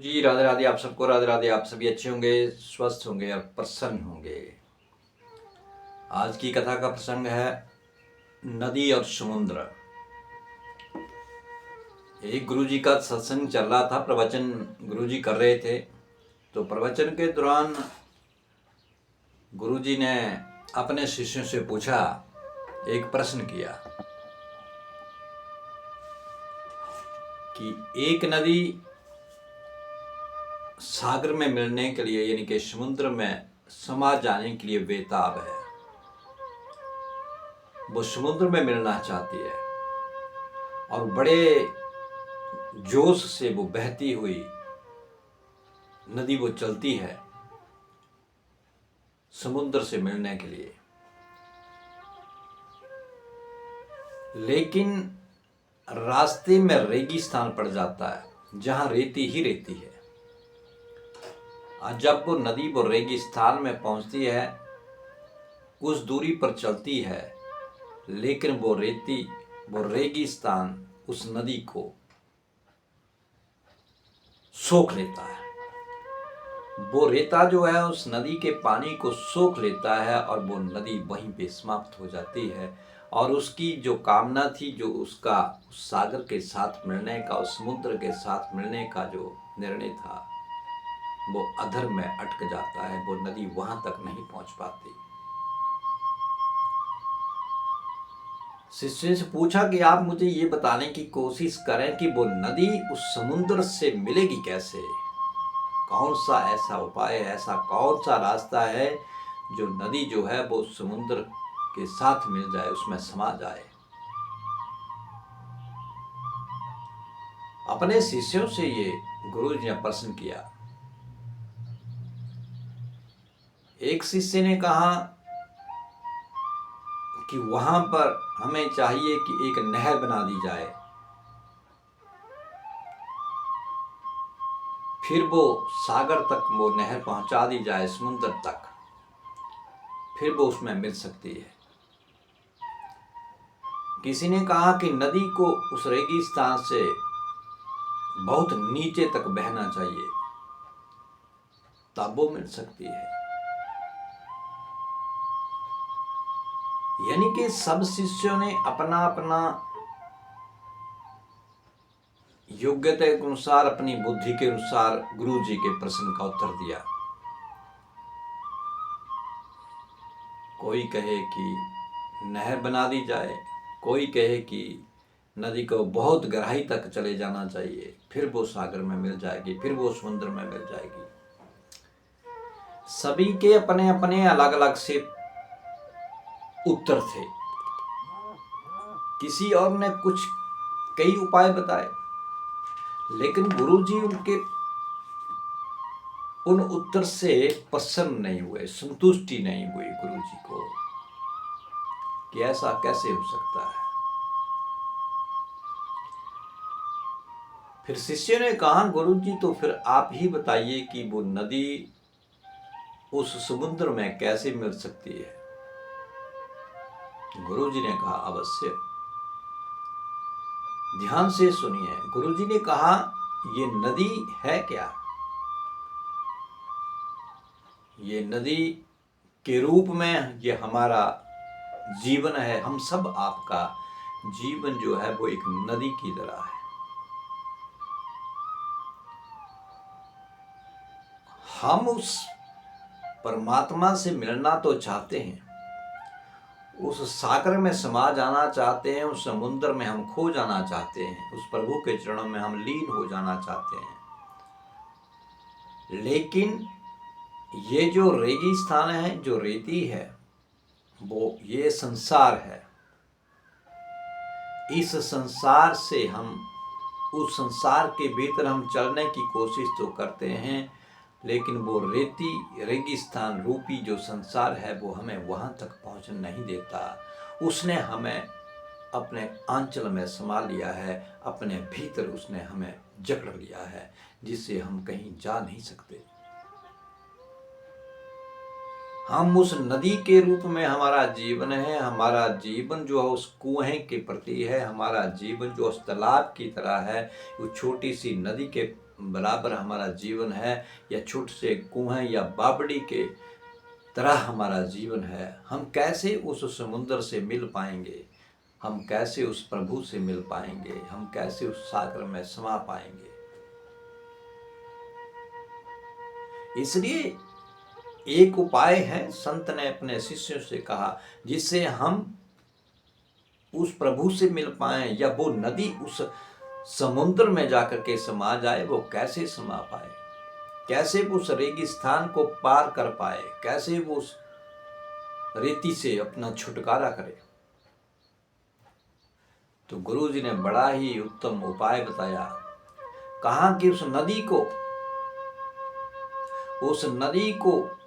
जी राधे राधे, आप सबको राधे राधे। आप सभी अच्छे होंगे, स्वस्थ होंगे और प्रसन्न होंगे। आज की कथा का प्रसंग है नदी और समुद्र। एक गुरुजी का सत्संग चल रहा था, प्रवचन गुरुजी कर रहे थे। तो प्रवचन के दौरान गुरुजी ने अपने शिष्यों से पूछा, एक प्रश्न किया कि एक नदी सागर में मिलने के लिए यानी कि समुद्र में समा जाने के लिए बेताब है। वो समुद्र में मिलना चाहती है और बड़े जोश से वो बहती हुई नदी वो चलती है समुद्र से मिलने के लिए। लेकिन रास्ते में रेगिस्तान पड़ जाता है जहां रेती ही रेती है। और जब वो नदी वो रेगिस्तान में पहुंचती है, उस दूरी पर चलती है, लेकिन वो रेगिस्तान उस नदी को सोख लेता है। वो रेता जो है उस नदी के पानी को सोख लेता है और वो नदी वहीं पे समाप्त हो जाती है। और उसकी जो कामना थी, जो उसका उस सागर के साथ मिलने का, उस समुद्र के साथ मिलने का जो निर्णय था, वो अधर में अटक जाता है। वो नदी वहां तक नहीं पहुंच पाती। शिष्य से पूछा कि आप मुझे ये बताने की कोशिश करें कि वो नदी उस समुद्र से मिलेगी कैसे। कौन सा ऐसा उपाय है, ऐसा कौन सा रास्ता है जो नदी जो है वो समुद्र के साथ मिल जाए, उसमें समा जाए। अपने शिष्यों से ये गुरु जी ने प्रश्न किया। एक शिष्य ने कहा कि वहां पर हमें चाहिए कि एक नहर बना दी जाए, फिर वो सागर तक वो नहर पहुंचा दी जाए, समुद्र तक, फिर वो उसमें मिल सकती है। किसी ने कहा कि नदी को उस रेगिस्तान से बहुत नीचे तक बहना चाहिए, तब वो मिल सकती है। यानी कि सब शिष्यों ने अपना अपना योग्यता के अनुसार, अपनी बुद्धि के अनुसार गुरु जी के प्रश्न का उत्तर दिया। कोई कहे कि नहर बना दी जाए, कोई कहे कि नदी को बहुत गहराई तक चले जाना चाहिए, फिर वो सागर में मिल जाएगी, फिर वो समुद्र में मिल जाएगी। सभी के अपने अपने अलग अलग से उत्तर थे। किसी और ने कुछ कई उपाय बताए, लेकिन गुरुजी उनके उन उत्तर से प्रसन्न नहीं हुए, संतुष्टि नहीं हुई गुरुजी को कि ऐसा कैसे हो सकता है। फिर शिष्य ने कहा, गुरुजी तो फिर आप ही बताइए कि वो नदी उस समुद्र में कैसे मिल सकती है। गुरुजी ने कहा, अवश्य, ध्यान से सुनिए। गुरुजी ने कहा, ये नदी है क्या? ये नदी के रूप में ये हमारा जीवन है। हम सब, आपका जीवन जो है वो एक नदी की तरह है। हम उस परमात्मा से मिलना तो चाहते हैं, उस सागर में समा जाना चाहते हैं, उस समुद्र में हम खो जाना चाहते हैं, उस प्रभु के चरणों में हम लीन हो जाना चाहते हैं। लेकिन ये जो रेगिस्तान है, जो रेती है, वो ये संसार है। इस संसार से हम, उस संसार के भीतर हम चलने की कोशिश तो करते हैं, लेकिन वो रेगिस्तान रूपी जो संसार है वो हमें वहां तक पहुंचने नहीं देता। उसने हमें अपने आंचल में समा लिया है, अपने भीतर उसने हमें जकड़ लिया है, जिससे हम कहीं जा नहीं सकते। हम उस नदी के रूप में हमारा जीवन है। हमारा जीवन जो है उस कुएं के प्रति है। हमारा जीवन जो उस तालाब की तरह है, वो छोटी सी नदी के बराबर हमारा जीवन है, या छोटे से कुएं या बावड़ी के तरह हमारा जीवन है। हम कैसे उस समुद्र से मिल पाएंगे, हम कैसे उस प्रभु से मिल पाएंगे, हम कैसे उस सागर में समा पाएंगे। इसलिए एक उपाय है, संत ने अपने शिष्यों से कहा, जिससे हम उस प्रभु से मिल पाए, या वो नदी उस समुद्र में जाकर के समा जाए। वो कैसे समा पाए, कैसे वो उस रेगिस्तान को पार कर पाए, कैसे वो उस रेती से अपना छुटकारा करे। तो गुरु जी ने बड़ा ही उत्तम उपाय बताया। कहा कि उस नदी को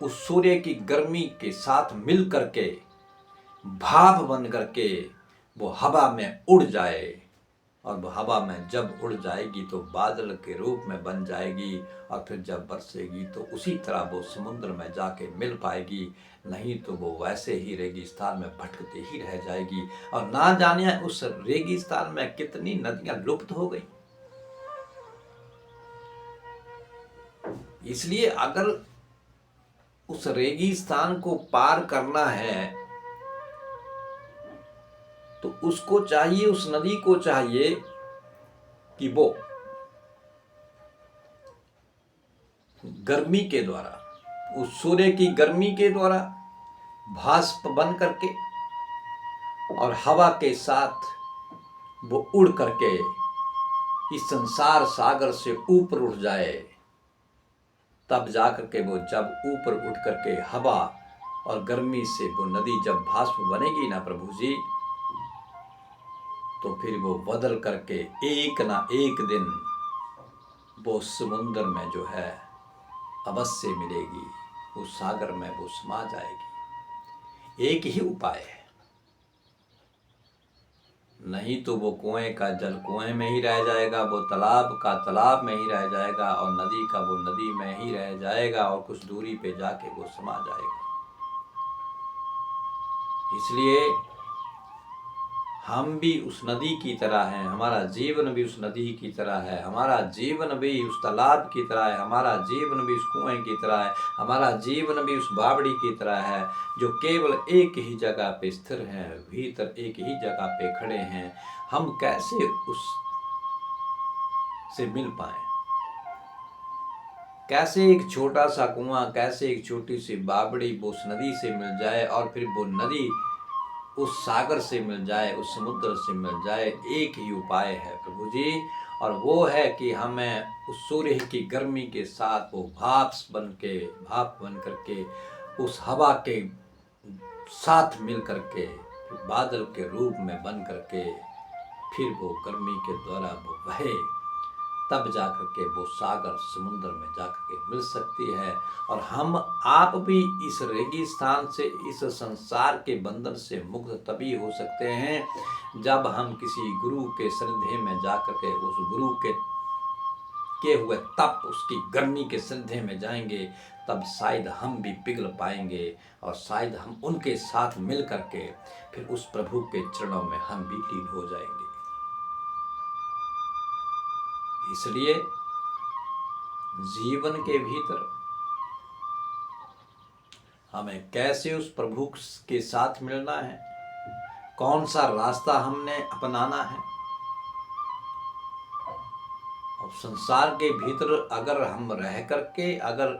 उस सूर्य की गर्मी के साथ मिल करके भाप बन करके वो हवा में उड़ जाए, और वो हवा में जब उड़ जाएगी तो बादल के रूप में बन जाएगी, और फिर जब बरसेगी तो उसी तरह वो समुद्र में जाके मिल पाएगी। नहीं तो वो वैसे ही रेगिस्तान में भटकती ही रह जाएगी, और ना जाने उस रेगिस्तान में कितनी नदियां लुप्त हो गई। इसलिए अगर उस रेगिस्तान को पार करना है तो उसको चाहिए, उस नदी को चाहिए कि वो गर्मी के द्वारा, उस सूर्य की गर्मी के द्वारा भास्प बन करके और हवा के साथ वो उड़ करके इस संसार सागर से ऊपर उठ जाए। तब जाकर के वो जब ऊपर उठ करके हवा और गर्मी से वो नदी जब भास्प बनेगी ना प्रभु जी, तो फिर वो बदल करके एक ना एक दिन वो समुद्र में जो है अवश्य मिलेगी, उस सागर में वो समा जाएगी। एक ही उपाय है, नहीं तो वो कुएं का जल कुएं में ही रह जाएगा, वो तालाब का तालाब में ही रह जाएगा, और नदी का वो नदी में ही रह जाएगा, और कुछ दूरी पे जाके वो समा जाएगा। इसलिए हम भी उस नदी की तरह हैं, हमारा जीवन भी उस नदी की तरह है, हमारा जीवन भी उस तालाब की तरह है, हमारा जीवन भी उस कुएं की तरह है, हमारा जीवन भी उस बावड़ी की तरह है, जो केवल एक ही जगह पे स्थिर हैं, भीतर एक ही जगह पे खड़े हैं। हम कैसे उस से मिल पाए, कैसे एक छोटा सा कुआं, कैसे एक छोटी सी बावड़ी वो उस नदी से मिल जाए, और फिर वो नदी उस सागर से मिल जाए, उस समुद्र से मिल जाए। एक ही उपाय है प्रभु जी, और वो है कि हमें उस सूर्य की गर्मी के साथ वो भाप बन करके उस हवा के साथ मिल करके बादल के रूप में बन करके फिर वो गर्मी के द्वारा वो बहे, तब जाकर के वो सागर समुद्र में जाकर के मिल सकती है। और हम आप भी इस रेगिस्तान से, इस संसार के बंधन से मुक्त तभी हो सकते हैं जब हम किसी गुरु के सानिध्य में जाकर के उस गुरु के हुए तप, उसकी गर्मी के सानिध्य में जाएंगे। तब शायद हम भी पिघल पाएंगे, और शायद हम उनके साथ मिल करके फिर उस प्रभु के चरणों में हम भी लीन हो जाएंगे। इसलिए जीवन के भीतर हमें कैसे उस प्रभु के साथ मिलना है, कौन सा रास्ता हमने अपनाना है। अब संसार के भीतर अगर हम रह करके, अगर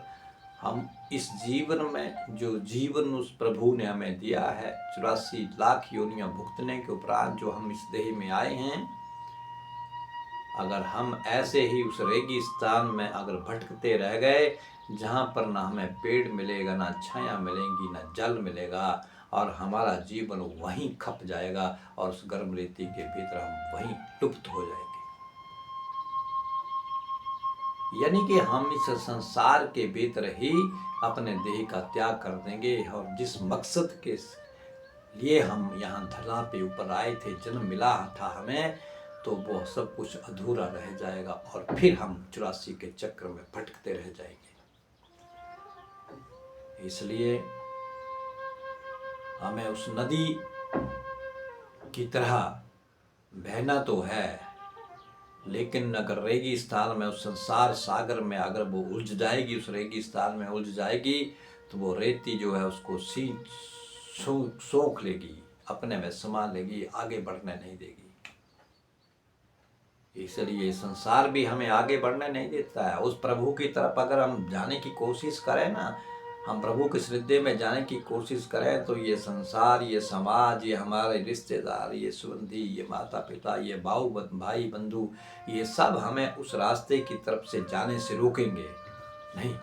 हम इस जीवन में जो जीवन उस प्रभु ने हमें दिया है, 84 लाख योनियां भुगतने के उपरांत जो हम इस देह में आए हैं, अगर हम ऐसे ही उस रेगिस्तान में अगर भटकते रह गए, जहाँ पर ना हमें पेड़ मिलेगा, ना छाया मिलेगी, ना जल मिलेगा, और हमारा जीवन वहीं खप जाएगा, और उस गर्म रेती के भीतर हम वहीं लुप्त हो जाएंगे। यानी कि हम इस संसार के भीतर ही अपने देह का त्याग कर देंगे, और जिस मकसद के लिए हम यहाँ धरा पे ऊपर आए थे, जन्म मिला था हमें, तो वो सब कुछ अधूरा रह जाएगा, और फिर हम 84 के चक्र में भटकते रह जाएंगे। इसलिए हमें उस नदी की तरह बहना तो है, लेकिन अगर रेगिस्तान में, उस संसार सागर में अगर वो उलझ जाएगी, उस रेगिस्तान में उलझ जाएगी, तो वो रेती जो है उसको सोख लेगी, अपने में समा लेगी, आगे बढ़ने नहीं देगी। इसलिए संसार भी हमें आगे बढ़ने नहीं देता है। उस प्रभु की तरफ अगर हम जाने की कोशिश करें ना, हम प्रभु के हृदय में जाने की कोशिश करें, तो ये संसार, ये समाज, ये हमारे रिश्तेदार, ये संबंधी, ये माता पिता, ये भाई बंधु, ये सब हमें उस रास्ते की तरफ से जाने से रोकेंगे नहीं।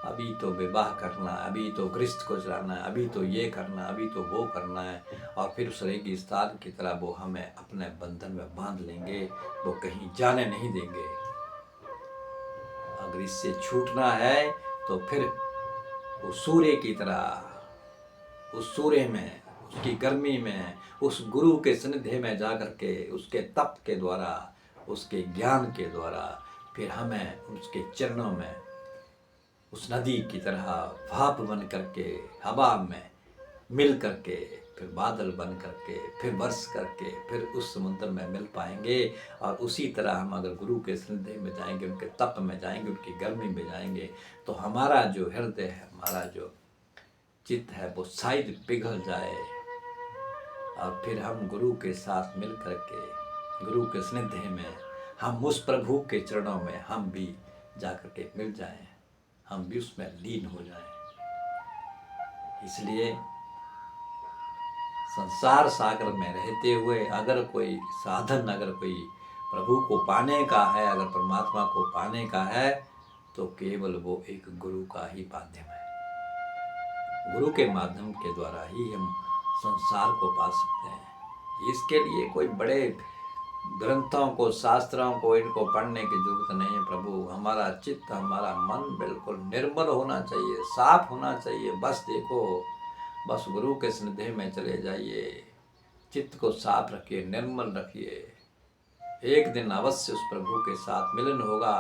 अभी तो विवाह करना है, अभी तो गृहस्थ को चलाना है, अभी तो ये करना है, अभी तो वो करना है, और फिर उस रेगिस्तान की तरह वो हमें अपने बंधन में बांध लेंगे, वो कहीं जाने नहीं देंगे। अगर इससे छूटना है तो फिर वो सूर्य की तरह उस सूर्य में, उसकी गर्मी में, उस गुरु के सानिध्य में जाकर के, उसके तप के द्वारा, उसके ज्ञान के द्वारा, फिर हमें उसके चरणों में उस नदी की तरह भाप बन करके, हवा में मिल करके, फिर बादल बन करके, फिर बरस करके, फिर उस समुद्र में मिल पाएंगे। और उसी तरह हम अगर गुरु के सानिध्य में जाएंगे, उनके तप में जाएंगे, उनकी गर्मी में जाएंगे, तो हमारा जो हृदय है, हमारा जो चित्त है, वो शायद पिघल जाए, और फिर हम गुरु के साथ मिल करके, गुरु के सानिध्य में, हम उस प्रभु के चरणों में हम भी जाकर के मिल जाएं, हम भी उसमें लीन हो जाएं। इसलिए संसार सागर में रहते हुए अगर कोई साधन, अगर कोई प्रभु को पाने का है, अगर परमात्मा को पाने का है, तो केवल वो एक गुरु का ही माध्यम है। गुरु के माध्यम के द्वारा ही हम संसार को पा सकते हैं। इसके लिए कोई बड़े ग्रंथों को, शास्त्रों को, इनको पढ़ने की जरूरत नहीं है। प्रभु, हमारा चित्त, हमारा मन बिल्कुल निर्मल होना चाहिए, साफ होना चाहिए। बस देखो, बस गुरु के सानिध्य में चले जाइए, चित्त को साफ रखिए, निर्मल रखिए। एक दिन अवश्य उस प्रभु के साथ मिलन होगा,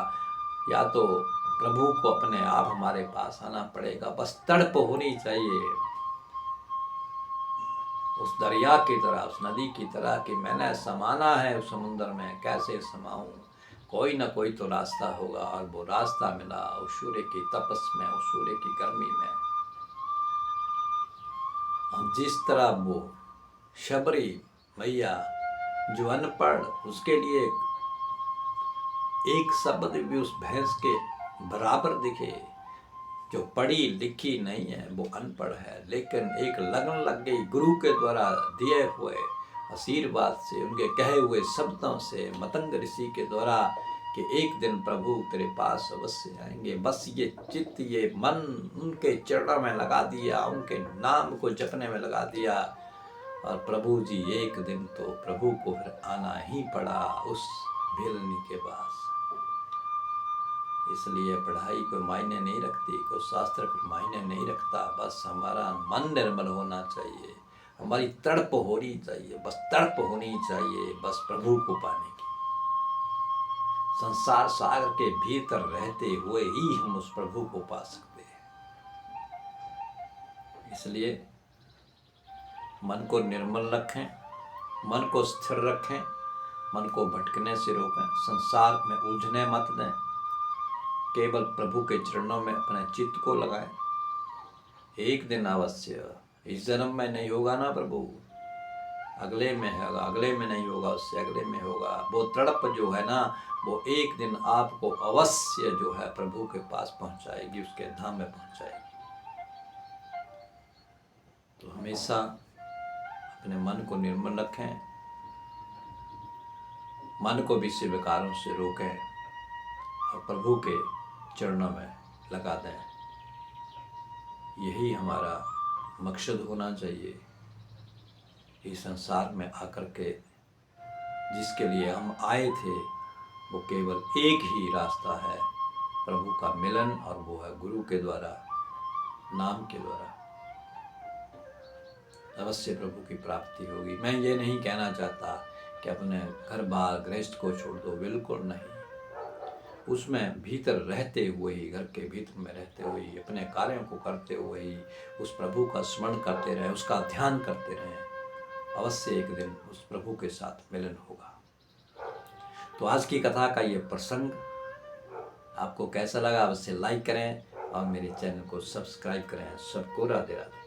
या तो प्रभु को अपने आप हमारे पास आना पड़ेगा। बस तड़प होनी चाहिए उस दरिया की तरह, उस नदी की तरह, कि मैंने समाना है उस समुद्र में, कैसे समाऊं? कोई ना कोई तो रास्ता होगा। और वो रास्ता मिला उस सूर्य की तपस में, उस सूर्य की गर्मी में। हम जिस तरह वो शबरी मैया जो अनपढ़, उसके लिए एक शब्द भी उस भैंस के बराबर दिखे, जो पढ़ी लिखी नहीं है, वो अनपढ़ है, लेकिन एक लगन लग गई गुरु के द्वारा दिए हुए आशीर्वाद से, उनके कहे हुए शब्दों से, मतंग ऋषि के द्वारा, कि एक दिन प्रभु तेरे पास अवश्य आएंगे। बस ये चित्त, ये मन उनके चरणों में लगा दिया, उनके नाम को जपने में लगा दिया, और प्रभु जी एक दिन तो प्रभु को फिर आना ही पड़ा उस भेलनी के पास। इसलिए पढ़ाई कोई मायने नहीं रखती, कोई शास्त्र कोई मायने नहीं रखता। बस हमारा मन निर्मल होना चाहिए, हमारी तड़प होनी चाहिए, बस तड़प होनी चाहिए, बस प्रभु को पाने की। संसार सागर के भीतर रहते हुए ही हम उस प्रभु को पा सकते हैं। इसलिए मन को निर्मल रखें, मन को स्थिर रखें, मन को भटकने से रोकें, संसार में उलझने मत दें, केवल प्रभु के चरणों में अपने चित्त को लगाएं। एक दिन अवश्य, इस जन्म में नहीं होगा ना प्रभु, अगले में होगा, अगले में नहीं होगा, उससे अगले में होगा। वो तड़प जो है ना, वो एक दिन आपको अवश्य जो है प्रभु के पास पहुंचाएगी, उसके धाम में पहुंचाएगी। तो हमेशा अपने मन को निर्मल रखें, मन को भी विकारों से रोकें, और प्रभु के चरणों में लगा दें। यही हमारा मकसद होना चाहिए। इस संसार में आकर के जिसके लिए हम आए थे, वो केवल एक ही रास्ता है, प्रभु का मिलन, और वो है गुरु के द्वारा, नाम के द्वारा। अवश्य प्रभु की प्राप्ति होगी। मैं ये नहीं कहना चाहता कि अपने घर बार गृहस्थ को छोड़ दो, बिल्कुल नहीं। उसमें भीतर रहते हुए ही, घर के भीतर में रहते हुए ही, अपने कार्यों को करते हुए ही उस प्रभु का स्मरण करते रहें, उसका ध्यान करते रहें। अवश्य एक दिन उस प्रभु के साथ मिलन होगा। तो आज की कथा का ये प्रसंग आपको कैसा लगा अवश्य लाइक करें और मेरे चैनल को सब्सक्राइब करें। सबको राधे राधे।